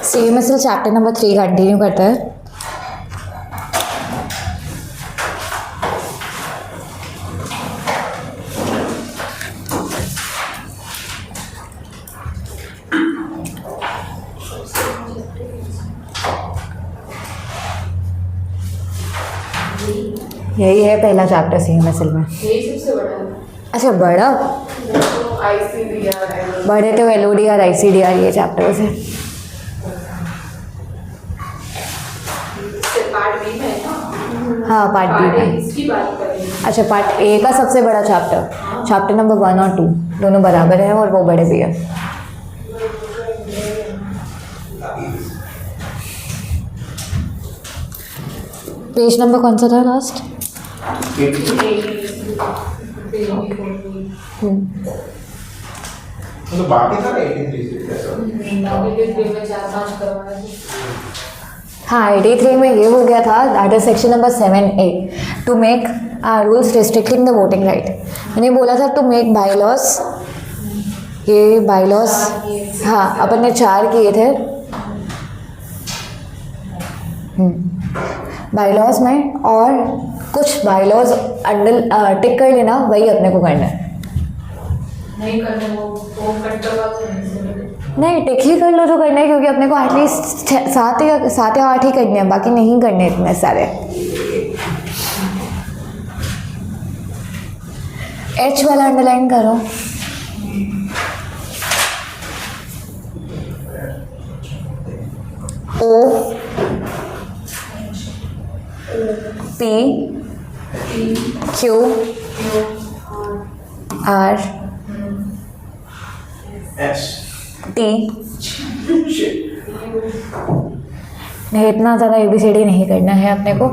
CMSL chapter number 3 continue करते हैं। यही है पहला चैप्टर CMSL में। यही सबसे बड़ा है। अच्छा बड़ा, तो ICDR बड़े तो LODR ICDR ये चैप्टर है। पार्ट बी में है ना? हाँ पार्ट बी में। इसकी बात कर रही हूँ। अच्छा पार्ट ए का सबसे बड़ा चैप्टर, चैप्टर नंबर 1 और 2 दोनों बराबर हैं और वो बड़े भी हैं। पेज नंबर कौन सा था लास्ट? तो बाकी था 83 से ऐसा। हाँ 83 में ये हो गया था, that is section number 7A to make rules restricting the voting right. मैंने बोला था टू मेक बाईलॉज, ये बाईलॉज हाँ अपन ने 4 किए थे बाईलॉज में, और कुछ बाईलॉज अंडर टिक कर लेना, वही अपने को करना है। नहीं करने वो कट करवा दो नहीं टिक ही कर लो तो करना है, क्योंकि अपने को एटलीस्ट 7 या 8 ही करने हैं, बाकी नहीं करने इतने सारे। H वाला अंडरलाइन करो। O P Q R S T नहीं, इतना ज़्यादा ABCD नहीं करना है अपने को।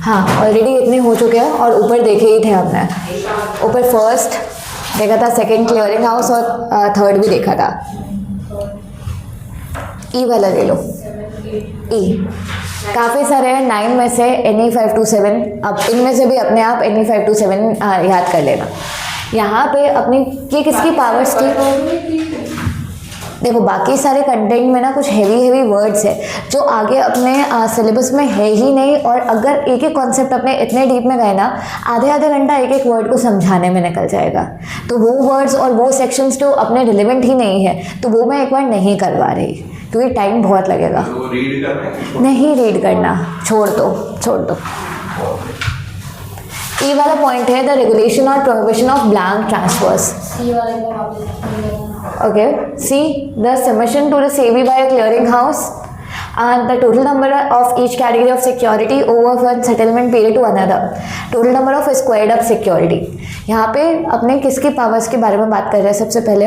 हाँ ऑलरेडी इतने हो चुके हैं, और ऊपर देखे ही थे हमने, ऊपर फर्स्ट देखा था, सेकंड क्लियरिंग हाउस और थर्ड भी देखा था। ई वाला ले लो, ई काफ़ी सारे हैं 9 में से NE 527, अब इनमें से भी अपने आप NE 527 याद कर लेना। यहाँ पे अपनी ये किसकी पावर्स की, देखो बाकी सारे कंटेंट में ना कुछ हेवी वर्ड्स है जो आगे अपने सिलेबस में है ही नहीं, और अगर एक एक कॉन्सेप्ट अपने इतने डीप में गए ना, आधे घंटा एक एक वर्ड को समझाने में निकल जाएगा। तो वो वर्ड्स और वो सेक्शंस जो अपने रिलेवेंट ही नहीं है, तो वो मैं एक बार नहीं करवा रही, क्योंकि टाइम बहुत लगेगा। तो रीड करना है? नहीं रीड करना, छोड़ दो। ई वाला पॉइंट है द रेगुलेशन और prohibition of blank transfers. Okay, C, the submission to the SEBI by a clearing house and the total number of each category of security over one settlement period to another, total number of squared up security। यहाँ पे अपने किसकी powers के बारे में बात कर रहे हैं सबसे पहले?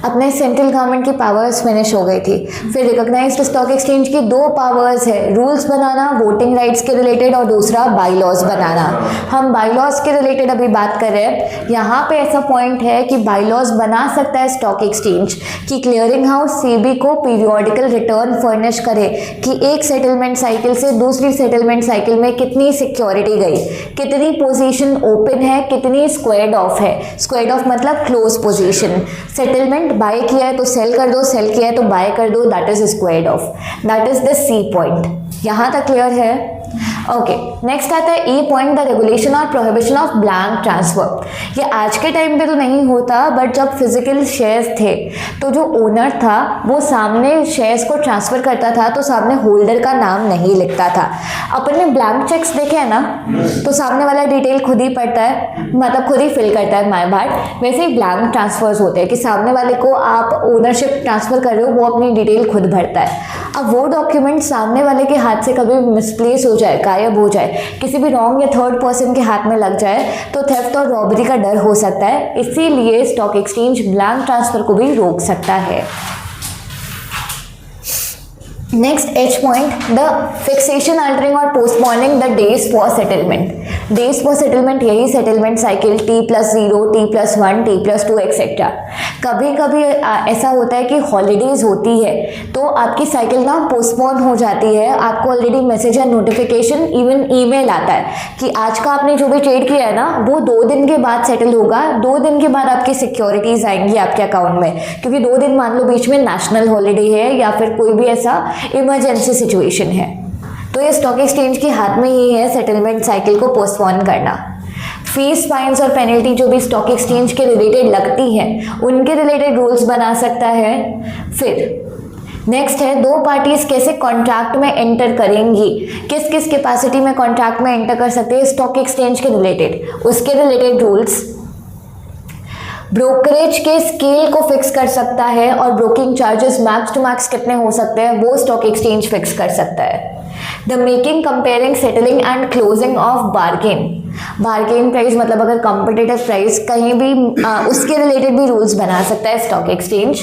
अपने सेंट्रल गवर्नमेंट की पावर्स फिनिश हो गई थी। फिर रिकॉग्नाइज्ड स्टॉक एक्सचेंज की 2 पावर्स है, रूल्स बनाना वोटिंग राइट्स के रिलेटेड, और दूसरा बाईलॉज बनाना। हम बाईलॉज के रिलेटेड अभी बात कर रहे हैं। यहाँ पे ऐसा पॉइंट है कि बाईलॉज बना सकता है स्टॉक एक्सचेंज कि क्लियरिंग हाउस सेबी को पीरियोडिकल रिटर्न फर्निश करे कि एक सेटलमेंट साइकिल से दूसरी सेटलमेंट साइकिल में कितनी सिक्योरिटी गई, कितनी पोजीशन ओपन है, कितनी स्क्वायर्ड ऑफ है। स्क्वायर्ड ऑफ मतलब क्लोज पोजीशन। सेटलमेंट बाय किया है तो सेल कर दो, सेल किया है तो बाय कर दो, that is squared off, that is the C point. यहाँ तक क्लियर है? ओके, नेक्स्ट आता है ई पॉइंट, द रेगुलेशन और प्रोहिबिशन ऑफ ब्लैंक ट्रांसफर। ये आज के टाइम पे तो नहीं होता, बट जब फिजिकल शेयर्स थे तो जो ओनर था वो सामने शेयर्स को ट्रांसफ़र करता था तो सामने होल्डर का नाम नहीं लिखता था। अपन ने ब्लैंक चेक्स देखे हैं ना, तो सामने वाला डिटेल खुद ही पढ़ता है, मतलब खुद ही फिल करता है माय बार्ट। वैसे ही ब्लैंक ट्रांसफर्स होते हैं कि सामने वाले को आप ओनरशिप ट्रांसफ़र कर रहे हो, वो अपनी डिटेल खुद भरता है। अब वो डॉक्यूमेंट सामने वाले के हाथ से कभी मिसप्लेस हो जाए, गायब हो जाए, किसी भी रॉन्ग या थर्ड पर्सन के हाथ में लग जाए, तो थेफ्ट और रॉबरी का डर हो सकता है। इसीलिए स्टॉक एक्सचेंज ब्लैंक ट्रांसफर को भी रोक सकता है। Next H point, the fixation, altering और postponing the days for settlement. Days for settlement यही settlement cycle T+0, T+1, T+2 etcetera. कभी कभी ऐसा होता है कि हॉलीडेज़ होती है तो आपकी साइकिल ना पोस्टपोन हो जाती है, आपको ऑलरेडी मैसेज या नोटिफिकेशन इवन ईमेल आता है कि आज का आपने जो भी ट्रेड किया है ना वो 2 दिन के बाद सेटल होगा, 2 दिन के बाद आपकी सिक्योरिटीज़ आएंगी आपके अकाउंट में, क्योंकि 2 दिन मान लो बीच में नेशनल हॉलीडे है या फिर कोई भी ऐसा इमरजेंसी सिचुएशन है। तो ये स्टॉक एक्सचेंज के हाथ में ही है सेटलमेंट साइकिल को पोस्टपोन करना। फीस, फाइन्स और पेनल्टी जो भी स्टॉक एक्सचेंज के रिलेटेड लगती हैं उनके रिलेटेड रूल्स बना सकता है। फिर नेक्स्ट है 2 पार्टीज कैसे कॉन्ट्रैक्ट में एंटर करेंगी, किस किस कैपेसिटी में कॉन्ट्रैक्ट में एंटर कर सकते हैं स्टॉक एक्सचेंज के रिलेटेड, उसके रिलेटेड रूल्स। ब्रोकरेज के स्केल को फिक्स कर सकता है और broking charges max to max कितने हो सकते हैं वो स्टॉक एक्सचेंज फिक्स कर सकता है। The making, comparing, settling and closing of bargain, bargain price मतलब अगर कॉम्पिटिटिव प्राइस कहीं भी उसके रिलेटेड भी रूल्स बना सकता है stock exchange.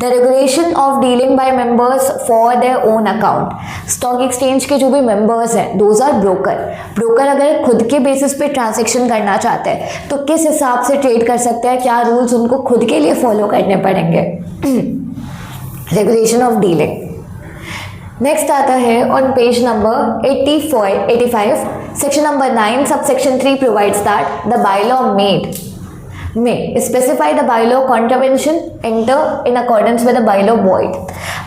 The regulation of dealing by members for their own account, stock exchange के जो भी मेंबर्स हैं दोज आर ब्रोकर अगर खुद के बेसिस पे ट्रांजेक्शन करना चाहते हैं तो किस हिसाब से ट्रेड कर सकते हैं, क्या रूल्स उनको खुद के लिए फॉलो करने पड़ेंगे। Regulation of dealing. नेक्स्ट आता है on page number 85 section number 9 sub section 3 provides that the bylaw may specify the bylaw contravention enter in accordance with the bylaw void।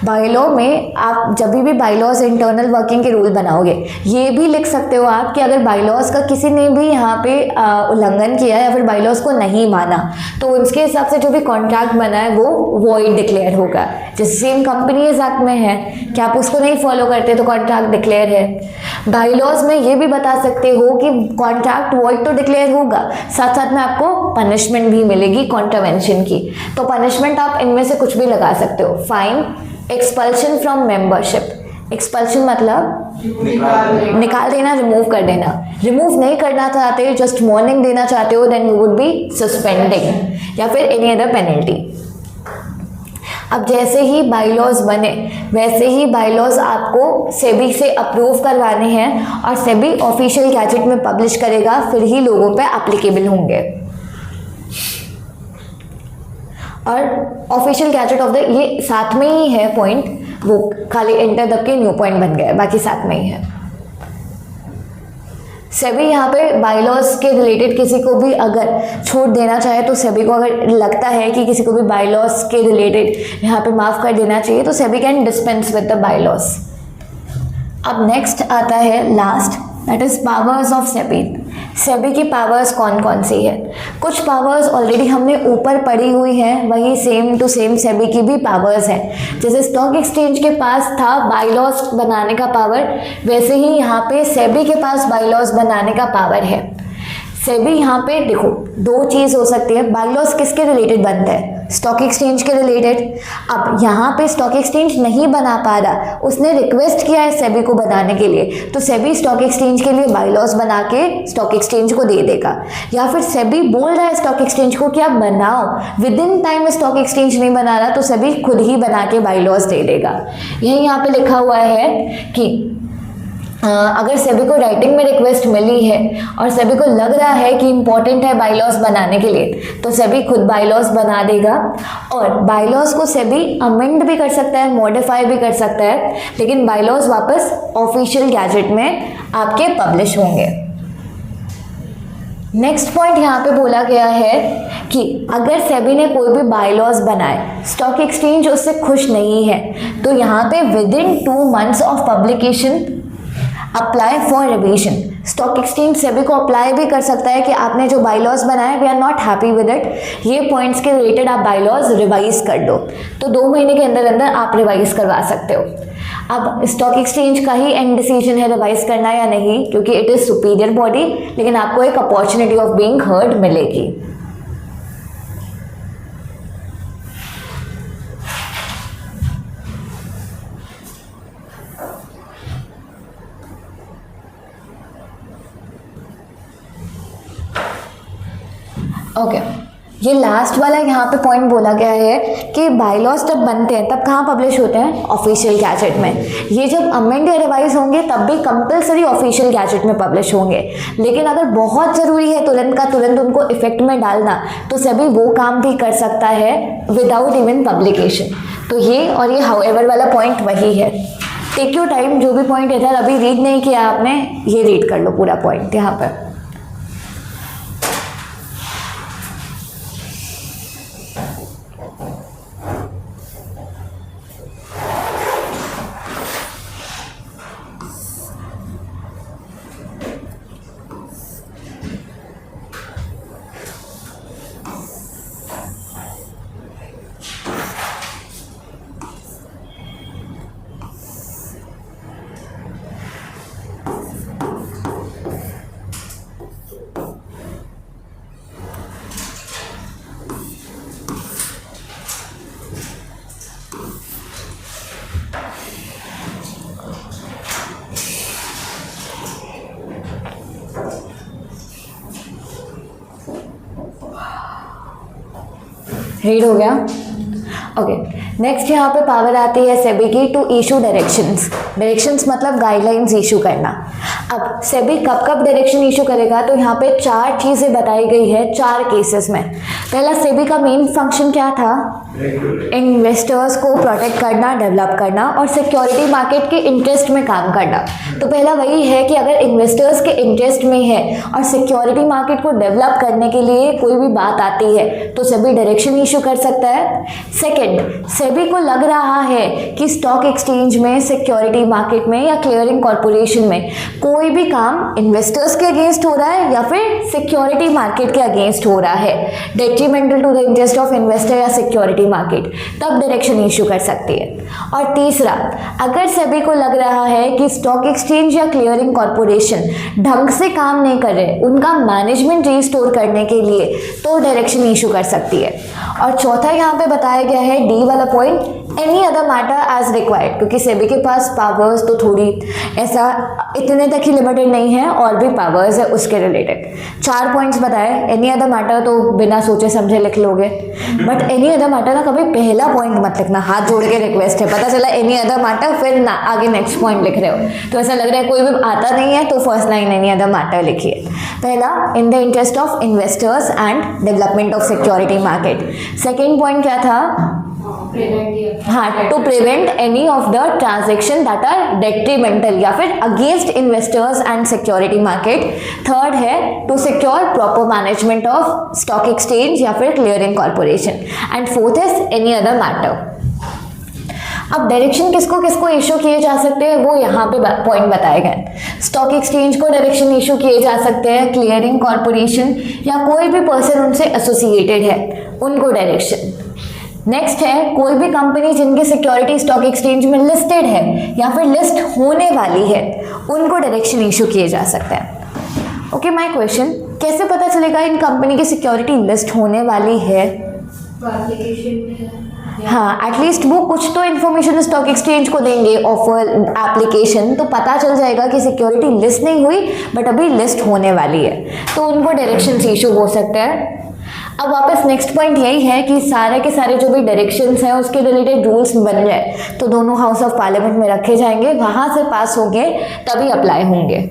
Bylaw में आप जब भी बायलॉज इंटरनल वर्किंग के rule बनाओगे ये भी लिख सकते हो आप कि अगर बायलॉज का किसी ने भी यहाँ पे उल्लंघन किया या फिर बायलॉज को नहीं माना तो उसके हिसाब से जो भी कॉन्ट्रैक्ट बना है वो वॉइड डिक्लेयर होगा। जैसे सेम कंपनीज एक्ट में है कि आप उसको नहीं फॉलो करते तो कॉन्ट्रैक्ट डिक्लेयर है। बायलॉज में ये भी बता सकते हो कि कॉन्ट्रैक्ट वॉइड तो डिक्लेयर होगा, साथ साथ में आपको पनिशमेंट भी मिलेगी कॉन्ट्रावेंशन की। तो पनिशमेंट आप इनमें से कुछ भी लगा सकते हो, fine, expulsion from membership. Expulsion मतलब निकाल देना, रिमूव कर देना। रिमूव नहीं करना चाहते, जस्ट वार्निंग देना चाहते हो, then you would be suspending या फिर एनी अदर पेनल्टी। अब जैसे ही बायलॉज बने वैसे ही बायलॉज आपको सेबी से अप्रूव करवाने हैं और सेबी ऑफिशियल गैजेट में पब्लिश करेगा, फिर ही लोगों पे एप्लीकेबल होंगे। और ऑफिशियल गैजेट ऑफ द ये साथ में ही है पॉइंट, वो खाली एंटर दब के न्यू पॉइंट बन गया, बाकी साथ में ही है। सेबी यहाँ पे बायलॉज के रिलेटेड किसी को भी अगर छूट देना चाहे तो सेबी को अगर लगता है कि किसी को भी बायलॉज के रिलेटेड यहाँ पे माफ़ कर देना चाहिए तो SEBI can dispense with the bylaws. अब नेक्स्ट आता है last, that is powers of SEBI. SEBI की पावर्स कौन कौन सी है? कुछ पावर्स ऑलरेडी हमने ऊपर पढ़ी हुई है, वही सेम टू सेम सेबी की भी पावर्स हैं। जैसे स्टॉक एक्सचेंज के पास था बायलॉज बनाने का पावर, वैसे ही यहाँ पे सेबी के पास बायलॉज बनाने का पावर है। सेबी यहाँ पे देखो 2 चीज़ हो सकती है, बायलॉज किसके रिलेटेड बनता है? स्टॉक एक्सचेंज के रिलेटेड। अब यहाँ पे स्टॉक एक्सचेंज नहीं बना पा रहा, उसने रिक्वेस्ट किया है सेबी को बनाने के लिए, तो सेबी स्टॉक एक्सचेंज के लिए बायलॉज बना के स्टॉक एक्सचेंज को दे देगा। या फिर सेबी बोल रहा है स्टॉक एक्सचेंज को कि आप बनाओ, with in time stock exchange नहीं बना रहा तो सेबी खुद ही बना के बायलॉज दे देगा। यही यहाँ पे लिखा हुआ है कि अगर सेबी को राइटिंग में रिक्वेस्ट मिली है और सेबी को लग रहा है कि इम्पोर्टेंट है बायलॉज बनाने के लिए तो सेबी खुद बायलॉज बना देगा। और बायलॉज को सेबी अमेंड भी कर सकता है, मॉडिफाई भी कर सकता है, लेकिन बायलॉज वापस ऑफिशियल गैजेट में आपके पब्लिश होंगे। नेक्स्ट पॉइंट यहाँ पे बोला गया है कि अगर सेबी ने कोई भी बायलॉज बनाए, स्टॉक एक्सचेंज उससे खुश नहीं है, तो यहाँ पे with in 2 months of publication apply for revision. Stock exchange SEBI को अप्लाई भी कर सकता है कि आपने जो बायलॉज बनाए we are not happy with it, ये पॉइंट्स के रिलेटेड आप बायलॉज रिवाइज कर दो, तो 2 महीने के अंदर अंदर आप रिवाइज करवा सकते हो। अब स्टॉक एक्सचेंज का ही एंड डिसीजन है रिवाइज करना या नहीं, क्योंकि इट इज़ सुपीरियर बॉडी, लेकिन आपको एक अपॉर्चुनिटी ऑफ बीइंग हर्ड मिलेगी। ओके, ये लास्ट वाला यहाँ पे पॉइंट बोला गया है कि बायलॉज जब बनते हैं तब कहाँ पब्लिश होते हैं? ऑफिशियल गैजेट में। ये जब अमेंड या रिवाइज होंगे तब भी कंपलसरी ऑफिशियल गैजेट में पब्लिश होंगे। लेकिन अगर बहुत ज़रूरी है तुरंत का तुरंत उनको इफेक्ट में डालना, तो सभी वो काम भी कर सकता है विदाउट इवन पब्लिकेशन। तो ये और ये हाउएवर वाला पॉइंट वही है। टेक योर टाइम, जो भी पॉइंट इधर अभी रीड नहीं किया आपने, ये रीड कर लो पूरा पॉइंट यहाँ पर। रीड हो गया? ओके, नेक्स्ट यहाँ पे पावर आती है सेबी की टू इशू डायरेक्शंस। डायरेक्शंस मतलब गाइडलाइंस इशू करना। अब सेबी कब कब डायरेक्शन इशू करेगा, तो यहाँ पे 4 चीज़ें बताई गई है 4 केसेस में। पहला, सेबी का मेन फंक्शन क्या था? इन्वेस्टर्स को प्रोटेक्ट करना, डेवलप करना और सिक्योरिटी मार्केट के इंटरेस्ट में काम करना। तो पहला वही है कि अगर इन्वेस्टर्स के इंटरेस्ट में है और सिक्योरिटी मार्केट को डेवलप करने के लिए कोई भी बात आती है तो सेबी डायरेक्शन इशू कर सकता है। सेकंड, सेबी को लग रहा है कि स्टॉक एक्सचेंज में, सिक्योरिटी मार्केट में या क्लियरिंग कॉर्पोरेशन में कोई भी काम इन्वेस्टर्स के अगेंस्ट हो रहा है या फिर सिक्योरिटी मार्केट के अगेंस्ट हो रहा है, detrimental to the interest of investor या सिक्योरिटी मार्केट, तब डायरेक्शन इशू कर सकती है। और तीसरा, अगर सेबी को लग रहा है कि स्टॉक एक्सचेंज या क्लियरिंग कॉर्पोरेशन ढंग से काम नहीं कर रहे, उनका मैनेजमेंट रिस्टोर करने के लिए, तो डायरेक्शन इशू कर सकती है। और चौथा यहाँ पे बताया गया है डी वाला point, any other matter as required, क्योंकि सेबी के पास पावर्स तो थोड़ी ऐसा इतने तक ही लिमिटेड नहीं है, और भी पावर्स है उसके रिलेटेड। 4 पॉइंट्स बताए। एनी अदर मैटर तो बिना सोचे समझे लिख लोगे, बट एनी अदर मैटर ना कभी पहला पॉइंट मत लिखना, हाथ जोड़ के रिक्वेस्ट है। पता चला एनी अदर मैटर, फिर ना आगे नेक्स्ट पॉइंट लिख रहे हो, तो ऐसा लग रहा है कोई भी आता नहीं है, तो first line any other matter लिखिए। पहला, in the interest of investors and development of security market. Second point क्या था? हाँ, to prevent any of the transaction that are detrimental या फिर against investors and security market. Third है to secure proper management of stock exchange या फिर clearing corporation. And fourth is any other matter. अब direction किसको किसको issue किए जा सकते हैं, वो यहाँ पे पॉइंट बताए गए। स्टॉक एक्सचेंज को डायरेक्शन इशू किए जा सकते हैं, क्लियरिंग कॉर्पोरेशन या कोई भी पर्सन उनसे एसोसिएटेड है उनको डायरेक्शन। नेक्स्ट है कोई भी कंपनी जिनकी सिक्योरिटी स्टॉक एक्सचेंज में लिस्टेड है या फिर लिस्ट होने वाली है, उनको डायरेक्शन इशू किए जा सकते हैं। ओके, माय क्वेश्चन, कैसे पता चलेगा इन कंपनी की सिक्योरिटी लिस्ट होने वाली है? हाँ, एटलीस्ट वो कुछ तो इन्फॉर्मेशन स्टॉक एक्सचेंज को देंगे, ऑफर, एप्लीकेशन, तो पता चल जाएगा कि सिक्योरिटी लिस्ट नहीं हुई बट अभी लिस्ट होने वाली है, तो उनको डायरेक्शन इशू हो सकता है। अब वापस नेक्स्ट पॉइंट यही है कि सारे के सारे जो भी डायरेक्शंस हैं उसके रिलेटेड रूल्स बन जाए तो दोनों हाउस ऑफ पार्लियामेंट में रखे जाएंगे, वहाँ से पास होंगे तभी अप्लाई होंगे।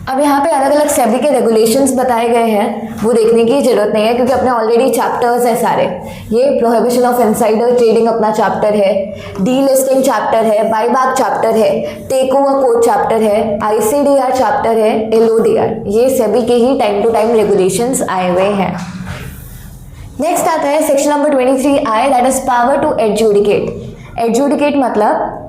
अब यहाँ पे अलग अलग सेबी के रेगुलेशंस बताए गए हैं, वो देखने की जरूरत नहीं है क्योंकि अपने ऑलरेडी चैप्टर्स हैं सारे। ये प्रोहिबिशन ऑफ इनसाइडर ट्रेडिंग अपना चैप्टर है, डी लिस्टिंग चैप्टर है, बाईबैक चैप्टर है, टेक ओवर कोड चैप्टर है, ICDR चैप्टर है, LODR, ये सेबी के ही टाइम टू टाइम रेगुलेशंस आए हुए हैं। नेक्स्ट आता है section number 23I, that is power to adjudicate. Adjudicate मतलब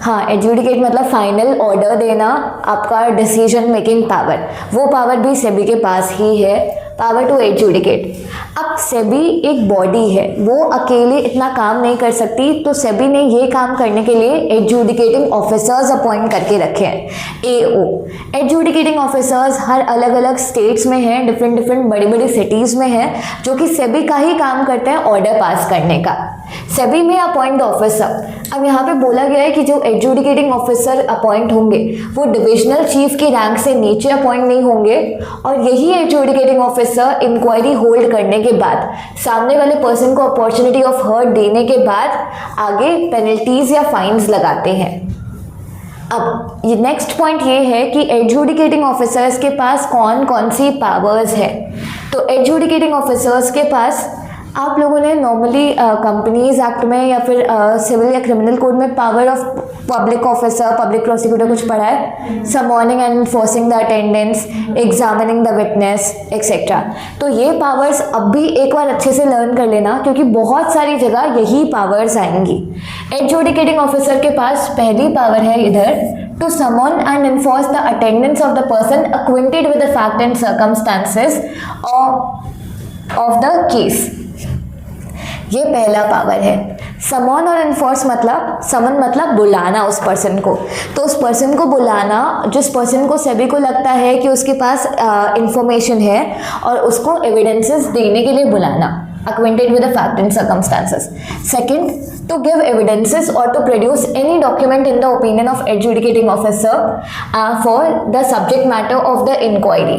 हाँ, एडजुडिकेट मतलब फाइनल ऑर्डर देना, आपका डिसीजन मेकिंग पावर, वो पावर भी सेबी के पास ही है। Power to adjudicate. अब सेबी एक बॉडी है, वो अकेले इतना काम नहीं कर सकती, तो सेबी ने ये काम करने के लिए एडजुडिकेटिंग ऑफिसर्स अपॉइंट करके रखे हैं, एओ। एडजुडिकेटिंग ऑफिसर्स हर अलग अलग स्टेट्स में हैं, डिफरेंट बड़ी बड़ी सिटीज़ में हैं, जो कि सेबी का ही काम करते हैं ऑर्डर पास करने का। सेबी में अपॉइंट ऑफिसर, अब यहाँ पे बोला गया है कि जो एडजुडिकेटिंग ऑफिसर अपॉइंट होंगे वो डिविजनल चीफ की रैंक से नीचे अपॉइंट नहीं होंगे, और यही एडजुडिकेटिंग ऑफिसर इंक्वायरी होल्ड करने के बाद सामने वाले पर्सन को अपॉर्चुनिटी ऑफ हर्ट देने के बाद आगे पेनल्टीज या फाइन्स लगाते हैं। अब ये नेक्स्ट पॉइंट ये है कि एडजुडिकेटिंग ऑफिसर्स के पास कौन कौन सी पावर्स है। तो एडजुडिकेटिंग ऑफिसर्स के पास, आप लोगों ने नॉर्मली कंपनीज एक्ट में या फिर सिविल या क्रिमिनल कोड में power of public officer, public prosecutor कुछ पढ़ा है, summoning and enforcing the attendance, examining the witness etcetera. तो ये पावर्स अब भी एक बार अच्छे से लर्न कर लेना, क्योंकि बहुत सारी जगह यही पावर्स आएंगी। एडजुडिकेटिंग ऑफिसर के पास पहली पावर है इधर, to summon and enforce the attendance of the person acquainted with the fact and circumstances of the case। ये पहला पावर है। समन और इन्फोर्स मतलब, समन मतलब बुलाना उस पर्सन को, तो उस पर्सन को बुलाना जिस पर्सन को सेबी को लगता है कि उसके पास इंफॉर्मेशन है, और उसको एविडेंसेस देने के लिए बुलाना, acquainted with the fact and circumstances। Second, to give evidences or to produce any document in the opinion of adjudicating officer for the subject matter of the inquiry।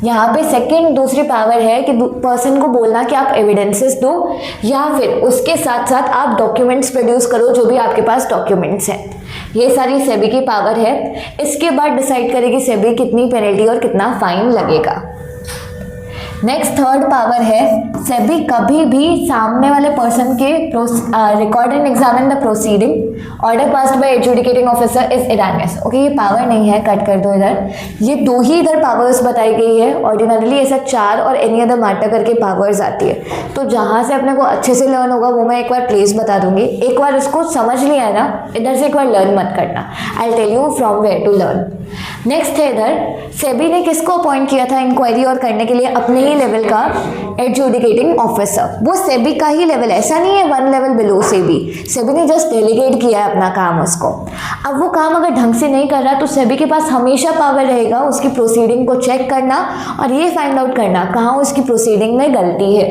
यहाँ पे सेकंड दूसरी पावर है कि person को बोलना कि आप evidences दो, या फिर उसके साथ साथ आप डॉक्यूमेंट्स प्रोड्यूस करो, जो भी आपके पास डॉक्यूमेंट्स हैं। ये सारी सेबी की पावर है। इसके बाद डिसाइड करेगी सेबी कितनी पेनल्टी और कितना फाइन लगेगा। नेक्स्ट थर्ड पावर है, सेबी कभी भी सामने वाले पर्सन के record and examine the proceeding order passed by adjudicating officer is erroneous. Okay, ये पावर नहीं है, कट कर दो इधर। ये दो ही इधर पावर्स बताई गई है, ऑर्डिनरली ऐसा 4 और एनी अदर मैटर करके पावर्स आती है। तो जहाँ से अपने को अच्छे से लर्न होगा वो मैं एक बार प्लेस बता दूंगी। एक बार इसको समझ लिया है ना, इधर से एक बार लर्न मत करना। I tell you from where to learn. Next है इधर, सेबी ने किसको अपॉइंट किया था इंक्वायरी और करने के लिए, अपने ही लेवल का एडजुडिकेटिंग ऑफिसर। वो सेबी का ही लेवल, ऐसा नहीं है 1 लेवल बिलो सेबी। सेबी ने जस्ट डेलीगेट किया है अपना काम उसको। अब वो काम अगर ढंग से नहीं कर रहा तो सेबी के पास हमेशा पावर रहेगा उसकी प्रोसीडिंग को चेक करना और ये फाइंड आउट करना कहाँ उसकी प्रोसीडिंग में गलती है।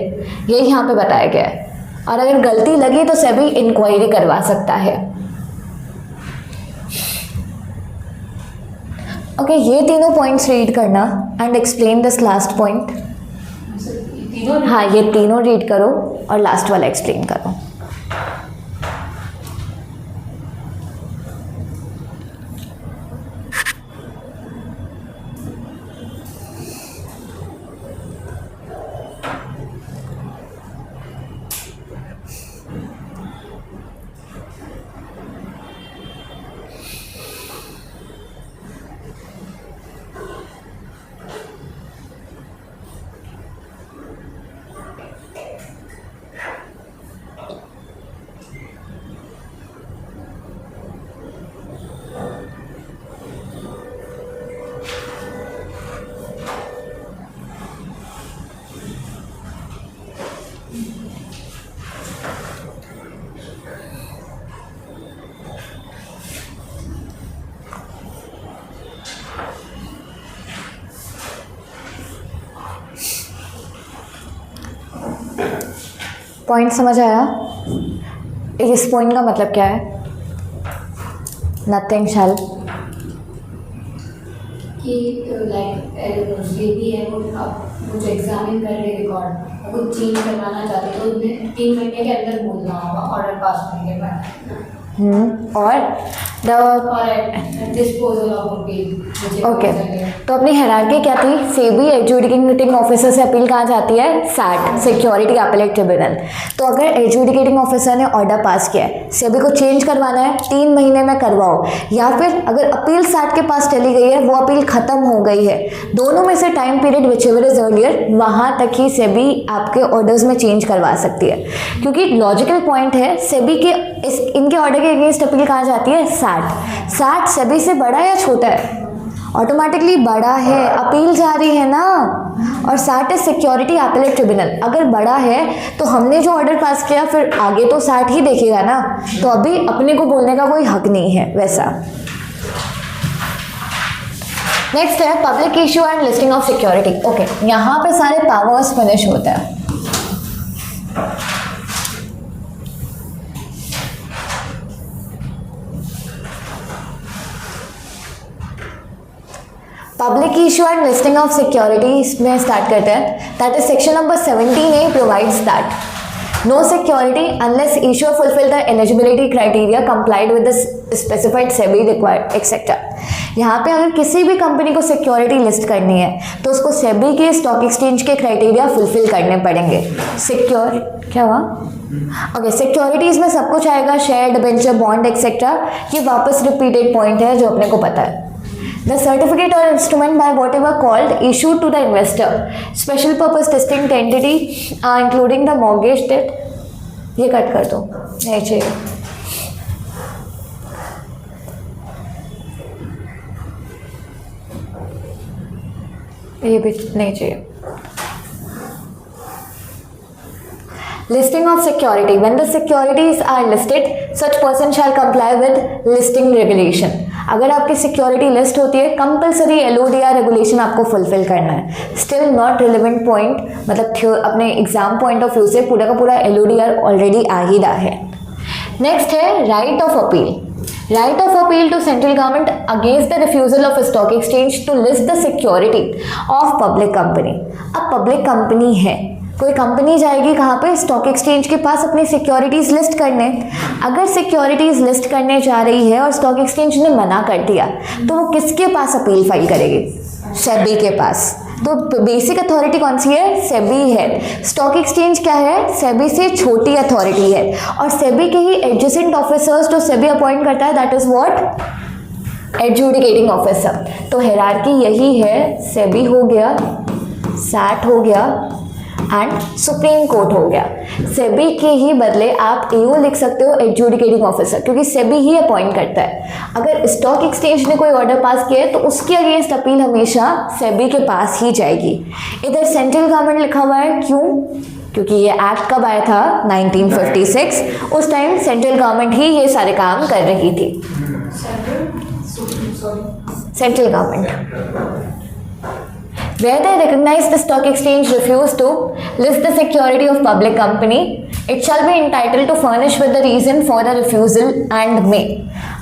ये यहाँ पे बताया गया है, और अगर गलती लगी तो सेबी इंक्वायरी करवा सकता है। ओके, ये तीनों पॉइंट्स रीड करना and explain this last point. हाँ, ये तीनों रीड करो और लास्ट वाला एक्सप्लेन करो। पॉइंट समझ आया? इस पॉइंट का मतलब क्या है? नथिंग शैल कि लाइक बेबी है, वो अब कुछ एग्जामिन कर रहे रिकॉर्ड, कुछ चेंज करवाना चाहते तो उन्हें 3 महीने के अंदर बोलना होगा ऑर्डर पास होने के बाद। और डिस्पोजल ऑफ अपील। ओके, तो अपनी हायरार्की क्या थी? सेबी एडजुडिकेटिंग ऑफिसर से अपील कहाँ जाती है? SAT, security appellate tribunal. तो अगर एडजुडिकेटिंग ऑफिसर ने ऑर्डर पास किया है, सेबी को चेंज करवाना है, 3 महीने में करवाओ, या फिर अगर अपील सैट के पास चली गई है, वो अपील खत्म हो गई है, दोनों में से time period whichever is earlier, वहाँ तक ही सेबी आपके ऑर्डर्स में चेंज करवा सकती है। क्योंकि लॉजिकल पॉइंट है, सेबी के इनके ऑर्डर के अगेंस्ट अपील कहाँ जाती है? सैट। सेबी से बड़ा या छोटा है? ऑटोमेटिकली बड़ा है, अपील जारी है ना। और SAT is security appellate tribunal, अगर बड़ा है तो हमने जो ऑर्डर पास किया फिर आगे तो SAT ही देखेगा ना, तो अभी अपने को बोलने का कोई हक नहीं है वैसा। नेक्स्ट है public issue and listing of security. Okay, यहाँ पे सारे पावर्स फिनिश होते हैं। Public issue and listing of securities में स्टार्ट करते हैं। That is section number 17A provides that no security unless issuer fulfil the eligibility criteria complied with the specified SEBI required etcetera. यहाँ पे अगर किसी भी कंपनी को सिक्योरिटी लिस्ट करनी है तो उसको सेबी के स्टॉक एक्सचेंज के क्राइटेरिया फुलफिल करने पड़ेंगे। सिक्योर क्या हुआ? ओके, सिक्योरिटीज में सब कुछ आएगा, शेयर, डिबेंचर, बॉन्ड एक्सेट्रा। ये वापस रिपीटेड पॉइंट है जो अपने को पता है। The certificate or instrument by whatever called issued to the investor, special purpose distinct entity including the mortgage debt, ये कट कर दो, नहीं चाहिए। ये भी नहीं चाहिए। Listing of security. When the securities are listed, such person shall comply with listing regulation. अगर आपकी सिक्योरिटी लिस्ट होती है कंपलसरी LODR रेगुलेशन आपको फुलफिल करना है। स्टिल नॉट रिलेवेंट पॉइंट, मतलब अपने एग्जाम पॉइंट ऑफ व्यू से पूरा का पूरा LODR ऑलरेडी आ ही रहा है। नेक्स्ट है right of appeal. Right of appeal to central government against the refusal of stock exchange to list the security of public company. अब पब्लिक कंपनी है, कोई कंपनी जाएगी कहाँ पे? स्टॉक एक्सचेंज के पास अपनी सिक्योरिटीज़ लिस्ट करने। अगर सिक्योरिटीज़ लिस्ट करने जा रही है और स्टॉक एक्सचेंज ने मना कर दिया तो वो किसके पास अपील फाइल करेगी? सेबी के पास। तो बेसिक अथॉरिटी कौन सी है? सेबी है। स्टॉक एक्सचेंज क्या है? सेबी से छोटी अथॉरिटी है और सेबी के ही एडजेसेंट ऑफिसर्स जो सेबी अपॉइंट करता है that is what? Adjudicating officer. तो हायरार्की यही है, सेबी हो गया, SAT हो गया एंड सुप्रीम कोर्ट हो गया। सेबी के ही बदले आप AO लिख सकते हो, एडजुडिकेटिंग ऑफिसर, क्योंकि सेबी ही अपॉइंट करता है। अगर स्टॉक एक्सचेंज ने कोई ऑर्डर पास किया है तो उसके अगेंस्ट अपील हमेशा सेबी के पास ही जाएगी। इधर सेंट्रल गवर्नमेंट लिखा हुआ है, क्यों? क्योंकि ये एक्ट कब आया था? 1956। उस टाइम सेंट्रल गवर्नमेंट ही ये सारे काम कर रही थी। Central government. Where they recognize the stock exchange refuse to list the security of public company, it shall be entitled to furnish with the reason for the refusal and may.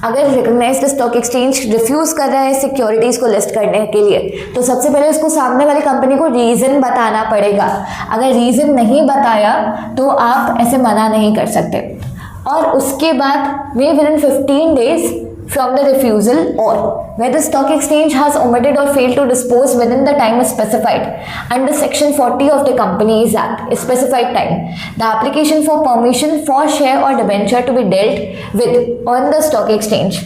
अगर recognise stock exchange refuse कर रहा है securities को list करने के लिए तो सबसे पहले उसको सामने वाली कंपनी को रीजन बताना पड़ेगा। अगर रीजन नहीं बताया तो आप ऐसे मना नहीं कर सकते। और उसके बाद way with in 15 days from the refusal or where the stock exchange has omitted or failed to dispose within the time specified under section 40 of the Companies Act specified time, the application for permission for share or debenture to be dealt with on the stock exchange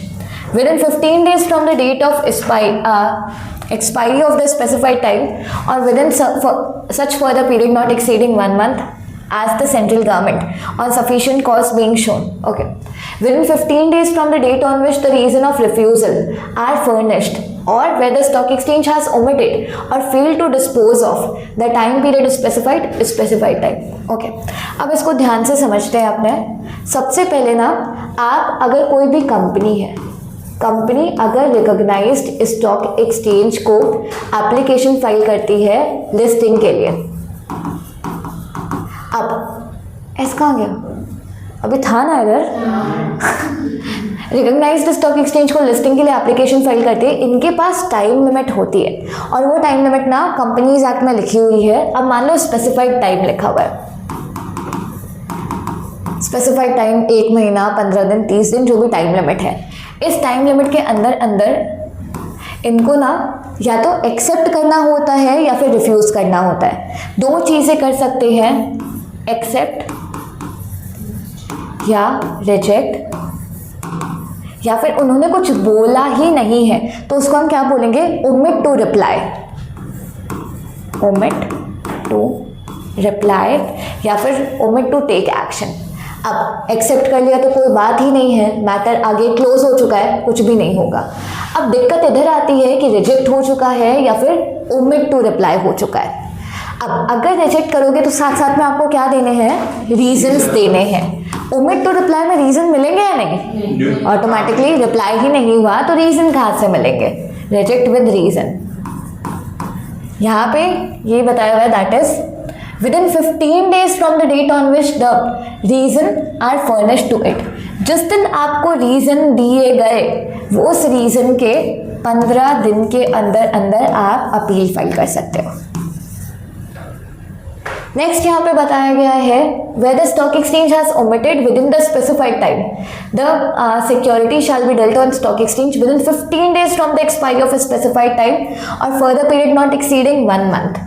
within 15 days from the date of expiry of the specified time or within such further period not exceeding 1 month as the central government on sufficient cause being shown. Okay. Within 15 days from the date on which the reason of refusal are furnished or where the stock exchange has omitted or failed to dispose of the time period specified time. Okay. अब इसको ध्यान से समझते हैं आपने। सबसे पहले ना, आप अगर कोई भी कंपनी है, कंपनी अगर रिकॉग्नाइज्ड स्टॉक एक्सचेंज को एप्लीकेशन फाइल करती है लिस्टिंग के लिए, अब ऐसा कहाँ गया? अभी था ना इधर। रिकॉग्नाइज्ड स्टॉक एक्सचेंज को लिस्टिंग के लिए एप्लीकेशन फाइल करती है, इनके पास टाइम लिमिट होती है और वो टाइम लिमिट ना कंपनीज एक्ट में लिखी हुई है। अब मान लो स्पेसिफाइड टाइम लिखा हुआ है, स्पेसिफाइड टाइम 1 महीना, 15 दिन, 30 दिन, जो भी टाइम लिमिट है। इस टाइम लिमिट के अंदर अंदर इनको ना या तो एक्सेप्ट करना होता है या फिर रिफ्यूज करना होता है। दो चीज़ें कर सकते हैं, एक्सेप्ट या रिजेक्ट, या फिर उन्होंने कुछ बोला ही नहीं है तो उसको हम क्या बोलेंगे? Omit to reply, omit to reply या फिर ओमिट टू टेक एक्शन। अब एक्सेप्ट कर लिया तो कोई बात ही नहीं है, मैटर आगे क्लोज हो चुका है, कुछ भी नहीं होगा। अब दिक्कत इधर आती है कि रिजेक्ट हो चुका है या फिर ओमिट टू रिप्लाई हो चुका है। अब अगर रिजेक्ट करोगे तो साथ साथ में आपको क्या देने हैं, रीजंस देने हैं। ओमिट टू रिप्लाई में रीजन मिलेंगे या नहीं, ऑटोमेटिकली रिप्लाई ही नहीं हुआ तो रीजन कहाँ से मिलेंगे, रिजेक्ट विद रीजन। यहाँ पे ये बताया हुआ है that is within 15 days from the date on which the reason are furnished to it। जिस दिन आपको रीजन दिए गए वो उस रीजन के 15 दिन के अंदर अंदर आप अपील फाइल कर सकते हो। नेक्स्ट यहाँ पे बताया गया है where the stock exchange has omitted within the specified time the security shall be dealt on stock exchange within 15 days from the expiry of a specified time or further period not exceeding 1 month।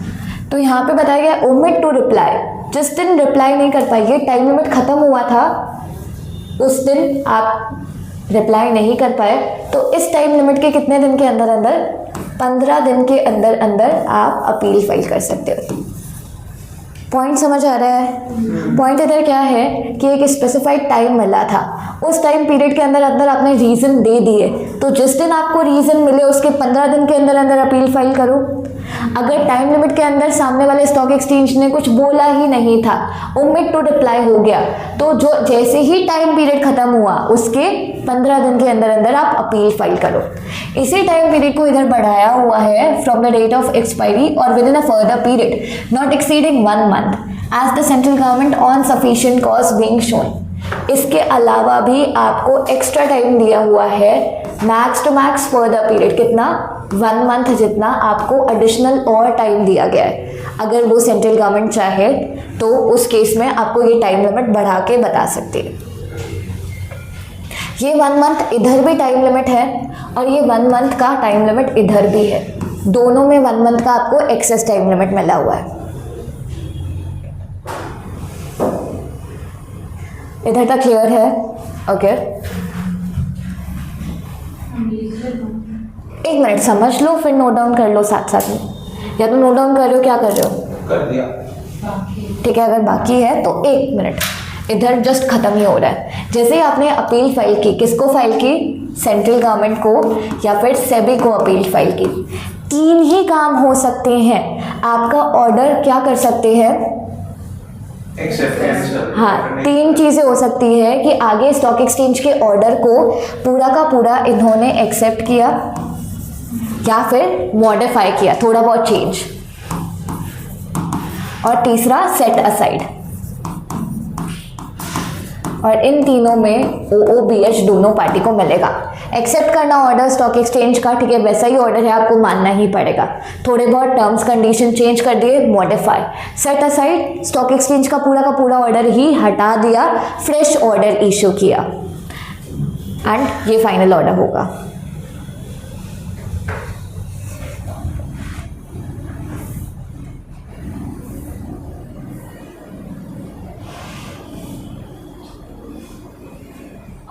तो यहाँ पे बताया गया omit to reply, जिस दिन reply नहीं कर पाइए, टाइम लिमिट खत्म हुआ था उस दिन आप रिप्लाई नहीं कर पाए तो इस टाइम लिमिट के कितने दिन के अंदर अंदर, 15 दिन के अंदर अंदर आप अपील फाइल कर सकते हो। पॉइंट समझ आ रहा है? पॉइंट इधर क्या है कि एक स्पेसिफाइड टाइम मिला था, उस टाइम पीरियड के अंदर अंदर आपने रीज़न दे दिए तो जिस दिन आपको रीज़न मिले उसके 15 दिन के अंदर अंदर अपील फाइल करो। अगर टाइम लिमिट के अंदर सामने वाले स्टॉक एक्सचेंज ने कुछ बोला ही नहीं था, ओमिट टू रिप्लाई हो गया, तो जो जैसे ही टाइम पीरियड खत्म हुआ उसके 15 दिन के अंदर अंदर आप अपील फाइल करो। इसी टाइम पीरियड को इधर बढ़ाया हुआ है from the date of expiry और within a further period not exceeding 1 month as the central government on sufficient cause being shown. इसके अलावा भी आपको एक्स्ट्रा टाइम दिया हुआ है, max to max further period कितना, 1 month जितना आपको एडिशनल और टाइम दिया गया है। अगर वो सेंट्रल गवर्नमेंट चाहे तो उस केस में आपको ये टाइम लिमिट बढ़ा के बता सकती है। ये 1 month इधर भी टाइम लिमिट है और ये 1 month का टाइम लिमिट इधर भी है, दोनों में 1 month का आपको एक्सेस टाइम लिमिट मिला हुआ है। इधर तक क्लियर है? ओके एक मिनट समझ लो फिर नोट डाउन कर लो साथ साथ में, या तो नोट डाउन कर रहे हो, क्या कर रहे हो? कर दिया। ठीक है, अगर बाकी है तो 1 मिनट, इधर जस्ट खत्म ही हो रहा है। जैसे ही आपने अपील फाइल की, किसको फाइल की, सेंट्रल गवर्नमेंट को या फिर सेबी को अपील फाइल की, 3 ही काम हो सकते हैं। आपका ऑर्डर क्या कर सकते हैं, हाँ 3 चीज़ें हो सकती है कि आगे स्टॉक एक्सचेंज के ऑर्डर को पूरा का पूरा इन्होंने एक्सेप्ट किया या फिर मॉडिफाई किया, थोड़ा बहुत चेंज, और तीसरा सेट असाइड। और इन तीनों में OOBH दोनों पार्टी को मिलेगा। एक्सेप्ट करना ऑर्डर स्टॉक एक्सचेंज का, ठीक है, वैसा ही ऑर्डर है, आपको मानना ही पड़ेगा। थोड़े बहुत टर्म्स कंडीशन चेंज कर दिए, modify. Set aside, stock exchange का पूरा ऑर्डर ही हटा दिया, फ्रेश ऑर्डर इशू किया, एंड ये फाइनल ऑर्डर होगा।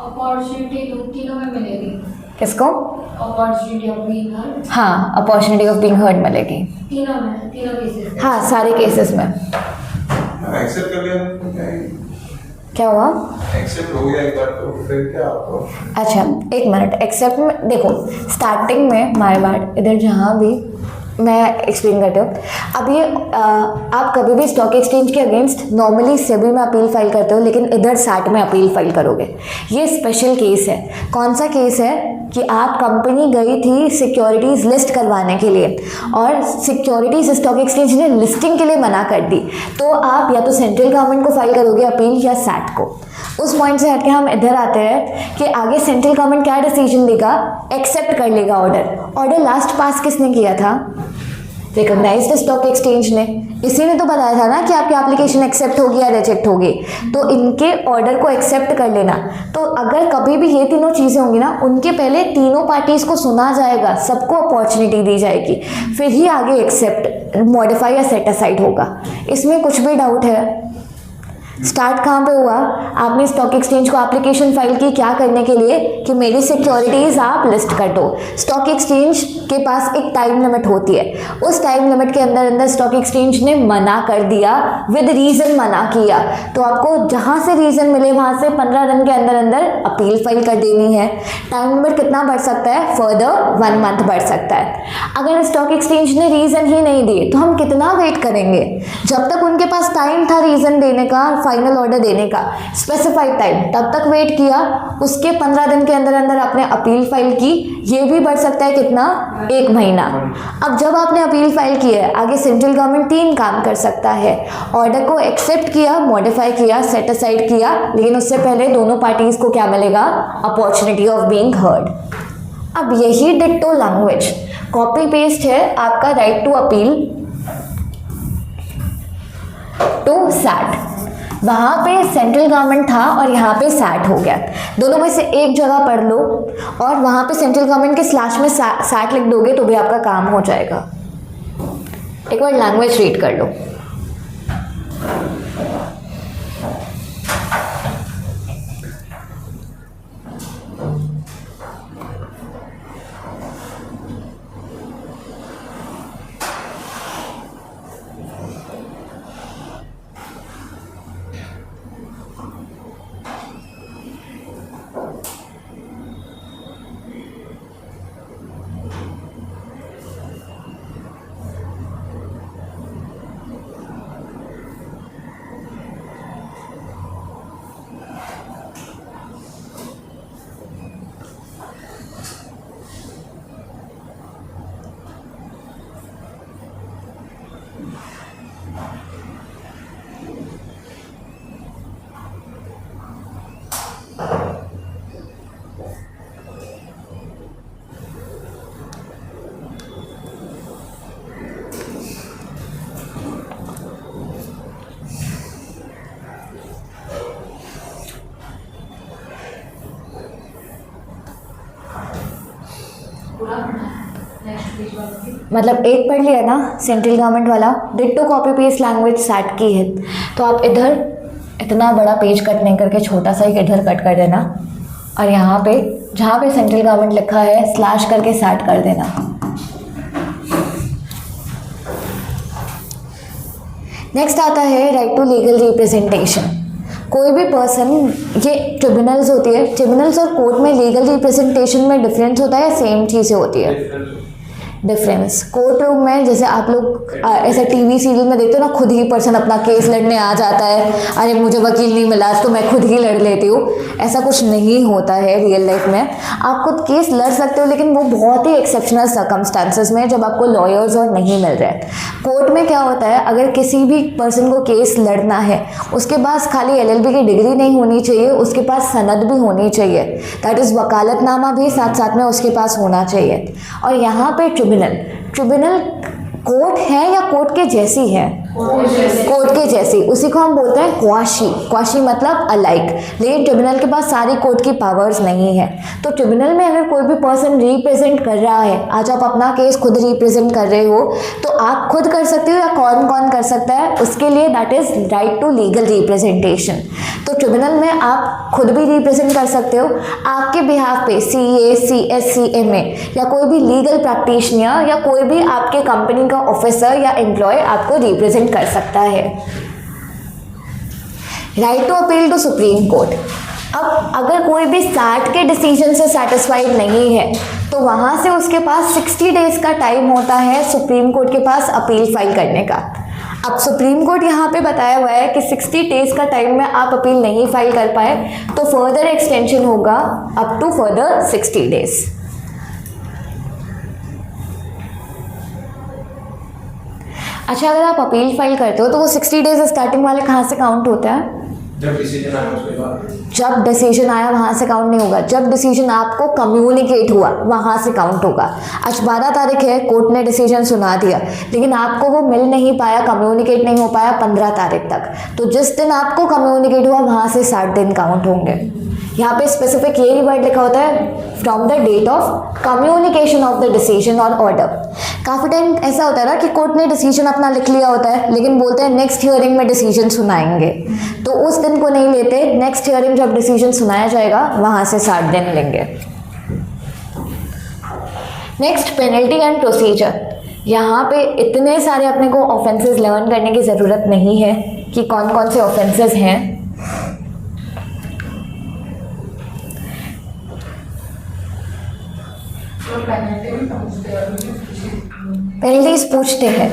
अपॉर्चुनिटी तीनों में मिलेगी। किसको? Opportunity of being heard. हाँ, अपॉर्चुनिटी ऑफ बीइंग हर्ड मिलेगी तीनों केसेस। हाँ, सारे केसेस में। एक्सेप्ट कर लिया क्या हुआ? एक्सेप्ट हो गया एक बार तो फिर क्या आपको? अच्छा 1 मिनट, एक्सेप्ट में देखो स्टार्टिंग में माय बैड, इधर जहाँ भी मैं एक्सप्लेन करती हूँ। अब ये आप कभी भी स्टॉक एक्सचेंज के अगेंस्ट नॉर्मली सेबी में अपील फाइल करते हो, लेकिन इधर सैट में अपील फाइल करोगे। ये स्पेशल केस है। कौन सा केस है कि आप कंपनी गई थी सिक्योरिटीज़ लिस्ट करवाने के लिए और सिक्योरिटीज़ स्टॉक एक्सचेंज ने लिस्टिंग के लिए मना कर दी, तो आप या तो सेंट्रल गवर्नमेंट को फाइल करोगे अपील या सैट को। उस पॉइंट से हटके हम इधर आते हैं कि आगे सेंट्रल गवर्नमेंट क्या डिसीजन देगा, एक्सेप्ट कर लेगा ऑर्डर लास्ट पास किसने किया था, रिकॉग्नाइज्ड स्टॉक एक्सचेंज ने। इसी ने तो बताया था ना कि आपकी एप्लीकेशन एक्सेप्ट होगी या रिजेक्ट होगी, तो इनके ऑर्डर को एक्सेप्ट कर लेना। तो अगर कभी भी ये तीनों चीज़ें होंगी ना, उनके पहले तीनों पार्टीज़ को सुना जाएगा, सबको अपॉर्चुनिटी दी जाएगी, फिर ही आगे एक्सेप्ट, मॉडिफाई या सेट असाइड होगा। इसमें कुछ भी डाउट है? स्टार्ट कहाँ पे हुआ? आपने स्टॉक एक्सचेंज को एप्लीकेशन फाइल की क्या करने के लिए कि मेरी सिक्योरिटीज़ आप लिस्ट कर दो। स्टॉक एक्सचेंज के पास एक टाइम लिमिट होती है, उस टाइम लिमिट के अंदर अंदर स्टॉक एक्सचेंज ने मना कर दिया, विद रीज़न मना किया, तो आपको जहाँ से रीज़न मिले वहाँ से 15 दिन के अंदर अंदर अपील फाइल कर देनी है। टाइम लिमिट कितना बढ़ सकता है? फर्दर 1 मंथ बढ़ सकता है। अगर स्टॉक एक्सचेंज ने रीज़न ही नहीं दिए तो हम कितना वेट करेंगे? जब तक उनके पास टाइम था रीज़न देने का, फाइनल ऑर्डर देने का, स्पेसिफाइड टाइम, तब तक वेट किया। उसके 15 दिन के अंदर अंदर आपने अपील फाइल की, ये भी बढ़ सकता है कितना? 1 महीना। अब जब आपने अपील फाइल की है, आगे सेंट्रल गवर्नमेंट 3 काम कर सकता है। ऑर्डर को एक्सेप्ट किया, मॉडिफाई किया, सेट असाइड किया, लेकिन उससे पहले दोनों पार्टीज को क्या मिलेगा? Opportunity of being heard. अब यही डिट्टो लैंग्वेज कॉपी पेस्ट है आपका right to appeal to SAT. वहाँ पे सेंट्रल गवर्नमेंट था और यहाँ पे सैट हो गया। दोनों में से एक जगह पढ़ लो और वहाँ पे सेंट्रल गवर्नमेंट के स्लैश में सैट लिख दोगे तो भी आपका काम हो जाएगा। एक बार लैंग्वेज रीड कर लो। मतलब एक पढ़ लिया ना सेंट्रल गवर्नमेंट वाला, ditto copy paste language SAT की है, तो आप इधर इतना बड़ा पेज कट नहीं करके छोटा सा ही इधर कट कर देना और यहाँ पे जहाँ पे सेंट्रल गवर्नमेंट लिखा है स्लैश करके सैट कर देना। नेक्स्ट आता है राइट टू लीगल रिप्रेजेंटेशन। कोई भी पर्सन, ये ट्रिब्यूनल्स होती है, ट्रिब्यूनल्स और कोर्ट में लीगल रिप्रेजेंटेशन में डिफरेंस होता है, सेम चीज़ें होती है? डिफरेंस कोर्ट रूम में जैसे आप लोग ऐसे टीवी सीरियल में देखते हो ना, खुद ही पर्सन अपना केस लड़ने आ जाता है, अरे मुझे वकील नहीं मिला तो मैं खुद ही लड़ लेती हूँ। ऐसा कुछ नहीं होता है रियल लाइफ में। आप खुद केस लड़ सकते हो लेकिन वो बहुत ही एक्सेप्शनल सर्कमस्टांसेस में, जब आपको लॉयर्स और नहीं मिल रहे। कोर्ट में क्या होता है, अगर किसी भी पर्सन को केस लड़ना है उसके पास खाली LLB की डिग्री नहीं होनी चाहिए, उसके पास सनद भी होनी चाहिए, दैट इज़ वकालतनामा भी साथ साथ में उसके पास होना चाहिए। और यहाँ पे ट्रिब्यूनल कोर्ट है या कोर्ट के जैसी है? कोर्ट के जैसी, उसी को हम बोलते हैं क्वाशी। क्वाशी मतलब अलाइक, लेकिन ट्रिब्यूनल के पास सारी कोर्ट की पावर्स नहीं है। तो ट्रिब्यूनल में अगर कोई भी पर्सन रिप्रेजेंट कर रहा है, आज आप अपना केस खुद रिप्रेजेंट कर रहे हो, तो आप खुद कर सकते हो या कौन कौन कर सकता है, उसके लिए that is right to legal representation. तो ट्रिब्यूनल में आप खुद भी रिप्रेजेंट कर सकते हो, आपके बिहाफ पे CA, CS, CMA या कोई भी लीगल प्रैक्टिशनर या कोई भी आपके कंपनी का ऑफिसर या एम्प्लॉय आपको रिप्रेजेंट कर सकता है। Right to appeal to supreme court. अब अगर कोई भी सैट के डिसीजन से सेटिस्फाइड नहीं है तो वहाँ से उसके पास 60 डेज का टाइम होता है सुप्रीम कोर्ट के पास अपील फाइल करने का। अब सुप्रीम कोर्ट यहाँ पे बताया हुआ है कि 60 डेज का टाइम में आप अपील नहीं फाइल कर पाए तो फर्दर एक्सटेंशन होगा अप टू फर्दर 60 डेज। अच्छा, अगर आप अपील फाइल करते हो तो वो 60 डेज स्टार्टिंग वाले कहाँ से काउंट होता है? जब डिसीजन आया उसके बाद। जब डिसीजन आया वहाँ से काउंट नहीं होगा, जब डिसीजन आपको कम्युनिकेट हुआ वहाँ से काउंट होगा। आज 12 तारीख है, कोर्ट ने डिसीजन सुना दिया लेकिन आपको वो मिल नहीं पाया, कम्युनिकेट नहीं हो पाया 15 तारीख तक, तो जिस दिन आपको कम्युनिकेट हुआ वहाँ से 60 दिन काउंट होंगे। यहाँ पे स्पेसिफिक यही वर्ड लिखा होता है from the date of communication of the decision और ऑर्डर। काफ़ी टाइम ऐसा होता है ना कि कोर्ट ने डिसीजन अपना लिख लिया होता है लेकिन बोलते हैं नेक्स्ट हियरिंग में डिसीजन सुनाएंगे, तो उस दिन को नहीं लेते, नेक्स्ट हियरिंग जब डिसीजन सुनाया जाएगा वहाँ से 60 दिन लेंगे। Next penalty and procedure. यहाँ पे इतने सारे अपने को ऑफेंसेस लर्न करने की ज़रूरत नहीं है कि कौन कौन से ऑफेंसेस हैं। पेनल्टीज पूछते हैं,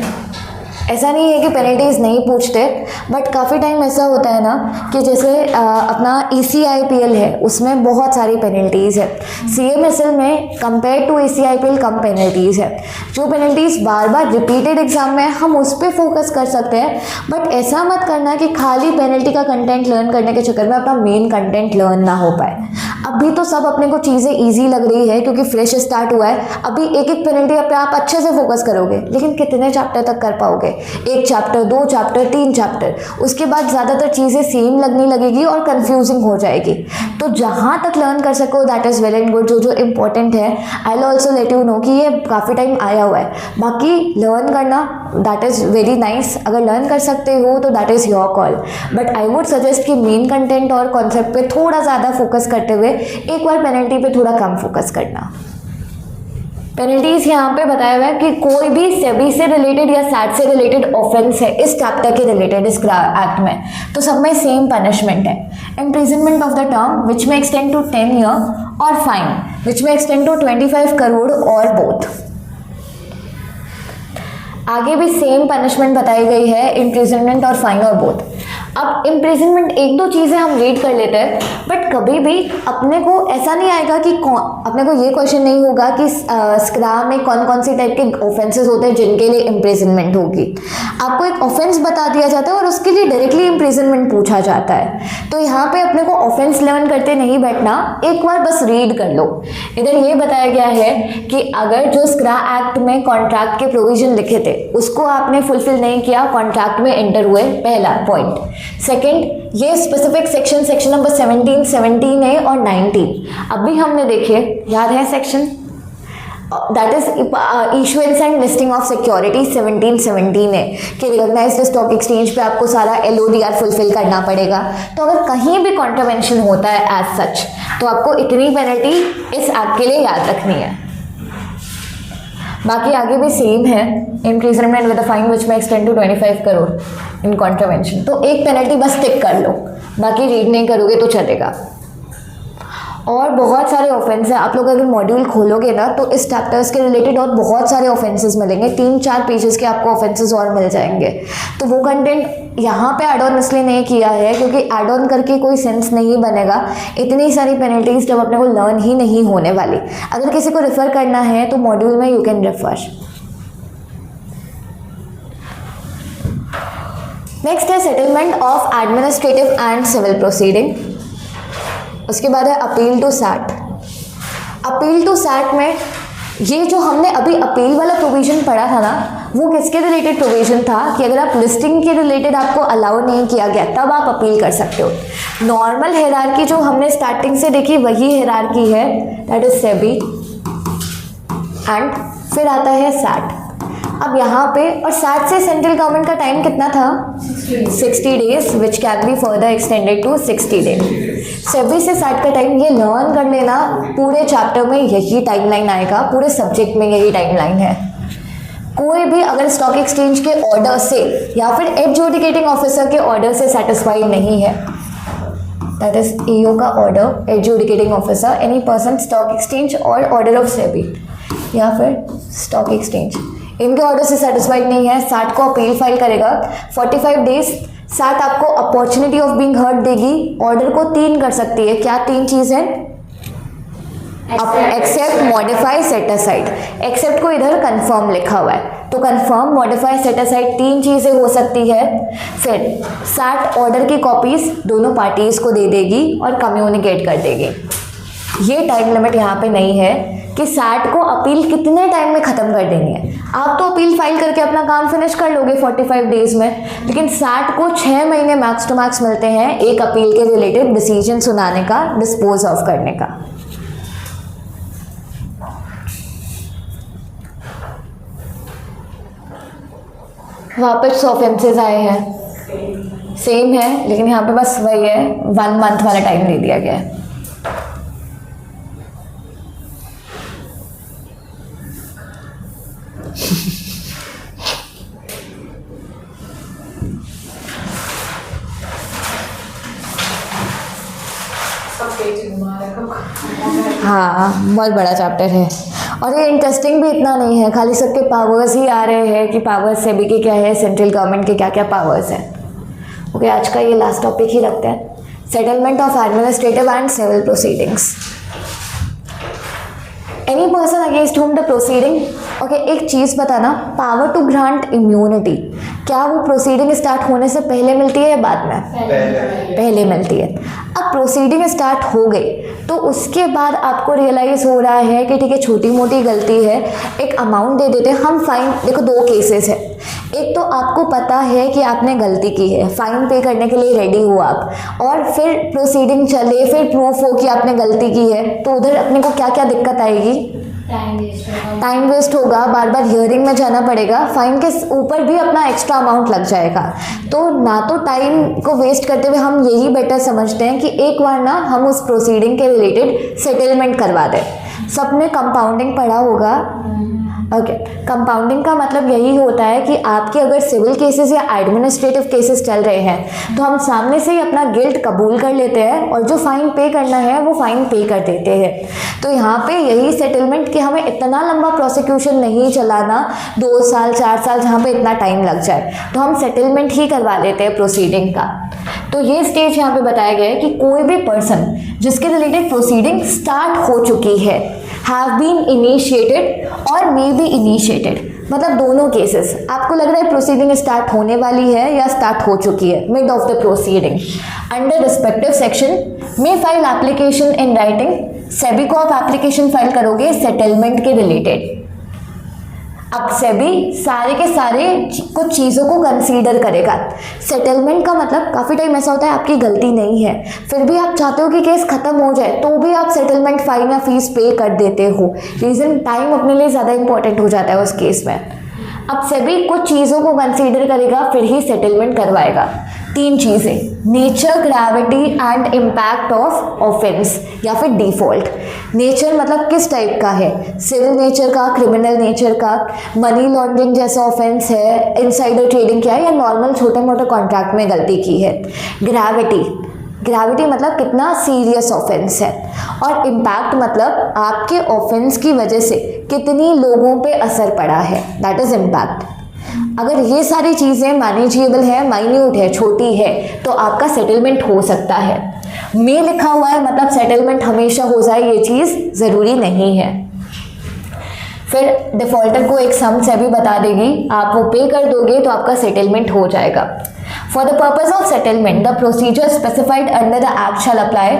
ऐसा नहीं है कि पेनल्टीज नहीं पूछते, बट काफ़ी टाइम ऐसा होता है ना कि जैसे अपना ECIPL है उसमें बहुत सारी पेनल्टीज़ है, CMSL में कंपेयर टू ECIPL कम पेनल्टीज़ है। जो पेनल्टीज़ बार बार रिपीटेड एग्जाम में हम उस पर फोकस कर सकते हैं, बट ऐसा मत करना कि खाली पेनल्टी का कंटेंट लर्न करने के चक्कर में अपना मेन कंटेंट लर्न ना हो पाए। अभी तो सब अपने को चीज़ें ईजी लग रही है क्योंकि फ्रेश स्टार्ट हुआ है, अभी एक एक पेनल्टी पे आप अच्छे से फोकस करोगे, लेकिन कितने चैप्टर तक कर पाओगे? 1 चैप्टर, 2 चैप्टर, 3 चैप्टर, उसके बाद ज़्यादातर चीज़ें सेम लगने लगेगी और कंफ्यूजिंग हो जाएगी। तो जहाँ तक लर्न कर सको that is well and good. जो जो इम्पोर्टेंट है I will also let you know कि ये काफ़ी टाइम आया हुआ है, बाकी लर्न करना दैट इज़ वेरी नाइस। अगर लर्न कर सकते हो तो that is your call, but I would suggest कि मेन कंटेंट और कॉन्सेप्ट पे थोड़ा ज़्यादा फोकस करते हुए एक बार पेनल्टी पे थोड़ा कम फोकस करना। पेनल्टीज यहाँ पे बताया हुआ है कि कोई भी सेबी से रिलेटेड या सैट से रिलेटेड ऑफेंस है इस चैप्टर के रिलेटेड इस एक्ट में, तो सब में सेम पनिशमेंट है। Imprisonment of the term which may extend to 10 year और fine which may extend to 25 crore और बोथ। आगे भी सेम पनिशमेंट बताई गई है, इम्प्रिजनमेंट और फाइन और बोथ। अब इम्प्रिजनमेंट 1-2 चीज़ें हम रीड कर लेते हैं, बट कभी भी अपने को ऐसा नहीं आएगा कि अपने को ये क्वेश्चन नहीं होगा कि स्क्रा में कौन कौन सी टाइप के ऑफेंसेस होते हैं जिनके लिए इम्प्रिजनमेंट होगी। आपको एक ऑफेंस बता दिया जाता है और उसके लिए डायरेक्टली इम्प्रिजनमेंट पूछा जाता है। तो यहाँ पे अपने को ऑफेंस लर्न करते नहीं बैठना, एक बार बस रीड कर लो। इधर ये बताया गया है कि अगर जो स्क्रा एक्ट में कॉन्ट्रैक्ट के प्रोविजन लिखे थे उसको आपने फुलफिल नहीं किया, कॉन्ट्रैक्ट में एंटर हुए, पहला पॉइंट। सेकेंड, ये स्पेसिफिक सेक्शन नंबर 17, 17A और 19 अभी हमने देखे, याद है section, that is issuance and listing of security 17A कि रिकॉग्नाइज्ड स्टॉक एक्सचेंज पे आपको सारा LODR फुलफिल करना पड़ेगा। तो अगर कहीं भी कॉन्ट्रावेंशन होता है एज सच तो आपको इतनी पेनल्टी इस एक्ट के लिए याद रखनी है। बाकी आगे भी सेम है, imprisonment with a fine which may extend to 25 crore in contravention. तो एक पेनल्टी बस टिक कर लो, बाकी रीड नहीं करोगे तो चलेगा। और बहुत सारे ऑफेंस हैं, आप लोग अगर मॉड्यूल खोलोगे ना तो इस चैप्टर्स के रिलेटेड और बहुत सारे ऑफेंसेस मिलेंगे, 3-4 पेजेस के आपको ऑफेंसेस और मिल जाएंगे। तो वो कंटेंट यहाँ पे ऐड ऑन इसलिए नहीं किया है क्योंकि ऐड ऑन करके कोई सेंस नहीं बनेगा, इतनी सारी पेनल्टीज जब अपने को लर्न ही नहीं होने वाली। अगर किसी को रेफर करना है तो मॉड्यूल में यू कैन रेफर। नेक्स्ट है settlement of administrative and civil proceeding. उसके बाद है appeal to SAT. Appeal to SAT में ये जो हमने अभी अपील वाला प्रोविजन पढ़ा था ना, वो किसके रिलेटेड प्रोविजन था कि अगर आप लिस्टिंग के रिलेटेड आपको अलाउ नहीं किया गया तब आप अपील कर सकते हो। नॉर्मल हायरार्की जो हमने स्टार्टिंग से देखी वही हायरार्की है, दैट इज सेबी एंड फिर आता है सैट। अब यहाँ पे और सैट से सेंट्रल गवर्नमेंट का टाइम कितना था? 60 days which can be further extended to 60 days. SEBI से सैट का टाइम ये लर्न कर लेना, पूरे चैप्टर में यही टाइमलाइन आएगा, पूरे सब्जेक्ट में यही टाइमलाइन है। कोई भी अगर स्टॉक एक्सचेंज के ऑर्डर से या फिर एडजुडिकेटिंग ऑफिसर के ऑर्डर से सेटिस्फाइड नहीं है, दैट इज EO का order, adjudicating officer, any person, stock exchange और ऑर्डर ऑफ सेबी या फिर स्टॉक एक्सचेंज, इनके ऑर्डर से सेटिस्फाइड नहीं है, सैट को अपील फाइल करेगा। 45 डेज सैट आपको अपॉर्चुनिटी ऑफ बीइंग हर्ड देगी। ऑर्डर को 3 कर सकती है, क्या 3 चीज़ है? Accept, modify, set aside. Accept को इधर कंफर्म लिखा हुआ है, तो कंफर्म, मॉडिफाई, सेट असाइड 3 चीज़ें हो सकती है। फिर सैट ऑर्डर की कॉपीज दोनों पार्टीज को दे देगी और कम्युनिकेट कर देगी। ये टाइम लिमिट यहाँ पे नहीं है, कि सैट को अपील कितने टाइम में ख़त्म कर देनी है। आप तो अपील फाइल करके अपना काम फिनिश कर लोगे 45 डेज़ में, लेकिन सैट को 6 महीने मैक्स टू मैक्स मिलते हैं एक अपील के रिलेटेड डिसीजन सुनाने का, डिस्पोज ऑफ करने का। वापस ऑफेंसेस आए हैं, सेम है, लेकिन यहाँ पे बस वही है 1 मंथ वाला टाइम दे दिया गया है। हाँ, बहुत बड़ा चैप्टर है और ये इंटरेस्टिंग भी इतना नहीं है, खाली सबके पावर्स ही आ रहे हैं कि पावर्स सेबी के क्या है, सेंट्रल गवर्नमेंट के क्या क्या पावर्स हैं। ओके, आज का ये लास्ट टॉपिक ही रखते हैं, settlement of administrative and civil proceedings. Any person against whom the proceeding. Okay, एक चीज़ बताना, पावर टू ग्रांट इम्यूनिटी क्या वो प्रोसीडिंग स्टार्ट होने से पहले मिलती है या बाद में? पहले मिलती है। अब प्रोसीडिंग स्टार्ट हो गई तो उसके बाद आपको रियलाइज़ हो रहा है कि ठीक है छोटी मोटी गलती है, एक अमाउंट दे देते हैं हम, फाइन। देखो 2 केसेस है, एक तो आपको पता है कि आपने गलती की है, फाइन पे करने के लिए रेडी हो आप, और फिर प्रोसीडिंग चले, फिर प्रूफ हो कि आपने गलती की है, तो उधर अपने को क्या क्या दिक्कत आएगी? टाइम वेस्ट होगा, बार बार हियरिंग में जाना पड़ेगा, फाइन के ऊपर भी अपना एक्स्ट्रा अमाउंट लग जाएगा। तो ना तो टाइम को वेस्ट करते हुए हम यही बेटर समझते हैं कि एक बार ना हम उस प्रोसीडिंग के रिलेटेड सेटलमेंट करवा दें। सबने कंपाउंडिंग पढ़ा होगा। ओके, कंपाउंडिंग का मतलब यही होता है कि आपके अगर सिविल केसेस या एडमिनिस्ट्रेटिव केसेस चल रहे हैं तो हम सामने से ही अपना गिल्ट कबूल कर लेते हैं और जो फाइन पे करना है वो फाइन पे कर देते हैं। तो यहाँ पे यही सेटलमेंट कि हमें इतना लंबा प्रोसिक्यूशन नहीं चलाना, 2 साल 4 साल जहाँ पे इतना टाइम लग जाए, तो हम सेटलमेंट ही करवा देते हैं प्रोसीडिंग का। तो ये स्टेज यहाँ पे बताया गया है कि कोई भी पर्सन जिसके रिलेटेड प्रोसीडिंग स्टार्ट हो चुकी है, हैव बीन इनिशिएटेड और मे बी इनिशिएटेड, मतलब दोनों केसेस आपको लग रहा है प्रोसीडिंग स्टार्ट होने वाली है या स्टार्ट हो चुकी है, mid of the proceeding, under respective section में file application in writing. SEBI को आप एप्लीकेशन फाइल करोगे सेटलमेंट के रिलेटेड। अब सेबी सारे के सारे कुछ चीज़ों को कंसीडर करेगा। सेटलमेंट का मतलब काफ़ी टाइम ऐसा होता है आपकी गलती नहीं है, फिर भी आप चाहते हो कि केस ख़त्म हो जाए, तो भी आप सेटलमेंट फाइन या फीस पे कर देते हो। रीज़न टाइम अपने लिए ज़्यादा इंपॉर्टेंट हो जाता है उस केस में। अब सेबी कुछ चीज़ों को कंसीडर करेगा, फिर ही सेटलमेंट करवाएगा। 3 चीज़ें, nature, gravity and impact of offence या फिर डिफ़ॉल्ट। नेचर मतलब किस टाइप का है, सिविल नेचर का, क्रिमिनल नेचर का, मनी लॉन्ड्रिंग जैसा ऑफेंस है, इनसाइडर ट्रेडिंग क्या है, या नॉर्मल छोटे मोटे कॉन्ट्रैक्ट में गलती की है। ग्रेविटी मतलब कितना सीरियस ऑफेंस है, और इम्पैक्ट मतलब आपके ऑफेंस की वजह से कितनी लोगों पे असर पड़ा है, दैट इज़ इम्पैक्ट। अगर ये सारी चीज़ें मैनेजेबल है, माइन्यूट है, छोटी है, तो आपका सेटलमेंट हो सकता है। में लिखा हुआ है मतलब सेटलमेंट हमेशा हो जाए, ये चीज़ ज़रूरी नहीं है। फिर डिफ़ॉल्टर को एक सम से भी बता देगी, आप वो पे कर दोगे तो आपका सेटलमेंट हो जाएगा। For the purpose of settlement the procedure specified under the act shall apply,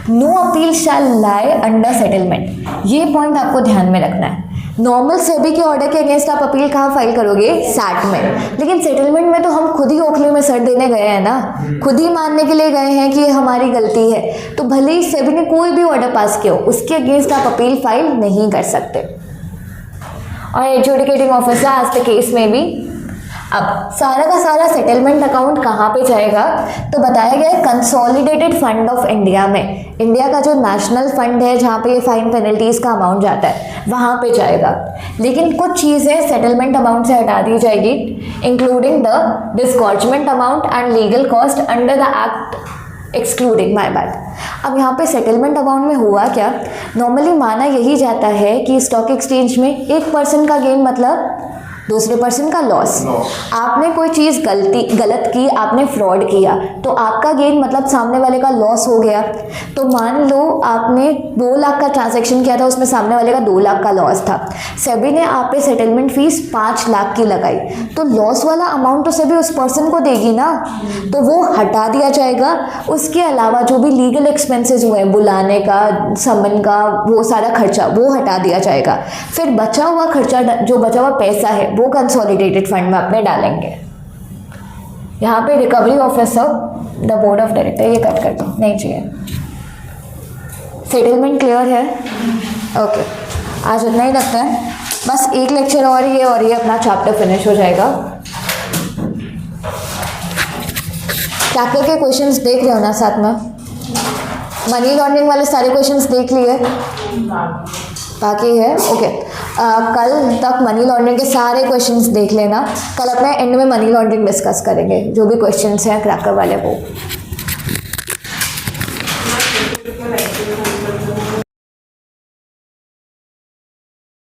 no appeal shall lie under settlement. ये पॉइंट आपको ध्यान में रखना है। नॉर्मल सेबी के ऑर्डर के अगेंस्ट आप अपील कहाँ फाइल करोगे? सैट में। लेकिन सेटलमेंट में तो हम खुद ही ओखली में सर देने गए हैं ना, खुद ही मानने के लिए गए हैं कि ये हमारी गलती है, तो भले ही सेबी ने कोई भी ऑर्डर पास किया हो, उसके अगेंस्ट आप अपील फाइल नहीं कर सकते। और एडजुडिकेटिंग ऑफिसर आज के केस में भी अब सारा का सारा सेटलमेंट अकाउंट कहाँ पे जाएगा, तो बताया गया है कंसोलिडेटेड फंड ऑफ इंडिया में। इंडिया का जो नेशनल फंड है जहाँ पे ये फाइन पेनल्टीज़ का अमाउंट जाता है, वहाँ पे जाएगा। लेकिन कुछ चीज़ें सेटलमेंट अमाउंट से हटा दी जाएगी, including the disgorgement amount and legal cost under the act excluding, my bad. अब यहाँ पे सेटलमेंट अमाउंट में हुआ क्या, नॉर्मली माना यही जाता है कि स्टॉक एक्सचेंज में एक पर्सन का गेन मतलब दूसरे पर्सन का लॉस। Loss. आपने कोई चीज़ गलत की, आपने फ्रॉड किया, तो आपका गेन मतलब सामने वाले का लॉस हो गया। तो मान लो आपने 2 लाख का ट्रांजैक्शन किया था, उसमें सामने वाले का 2 लाख का लॉस था। सेबी ने आप पे सेटलमेंट फीस 5 लाख की लगाई, तो लॉस वाला अमाउंट तो सेबी उस पर्सन को देगी ना, तो वो हटा दिया जाएगा। उसके अलावा जो भी लीगल एक्सपेंसेस हुए, बुलाने का, समन का, वो सारा खर्चा वो हटा दिया जाएगा। फिर बचा हुआ खर्चा, जो बचा हुआ पैसा है, वो कंसोलिडेटेड फंड में अपने डालेंगे। यहाँ पे recovery officer the board of director, ये कट कर दो, नहीं चाहिए। सेटलमेंट क्लियर है? ओके, आज इतना ही रखते हैं, बस एक लेक्चर और ये अपना चैप्टर फिनिश हो जाएगा। चैप्टर के क्वेश्चंस देख रहे हो ना साथ में? मनी लॉन्ड्रिंग वाले सारे क्वेश्चंस देख लिए? बाकी है? ओके, कल तक मनी लॉन्ड्रिंग के सारे क्वेश्चंस देख लेना। कल अपने एंड में मनी लॉन्ड्रिंग डिस्कस करेंगे, जो भी क्वेश्चंस हैं क्रैकर वाले वो।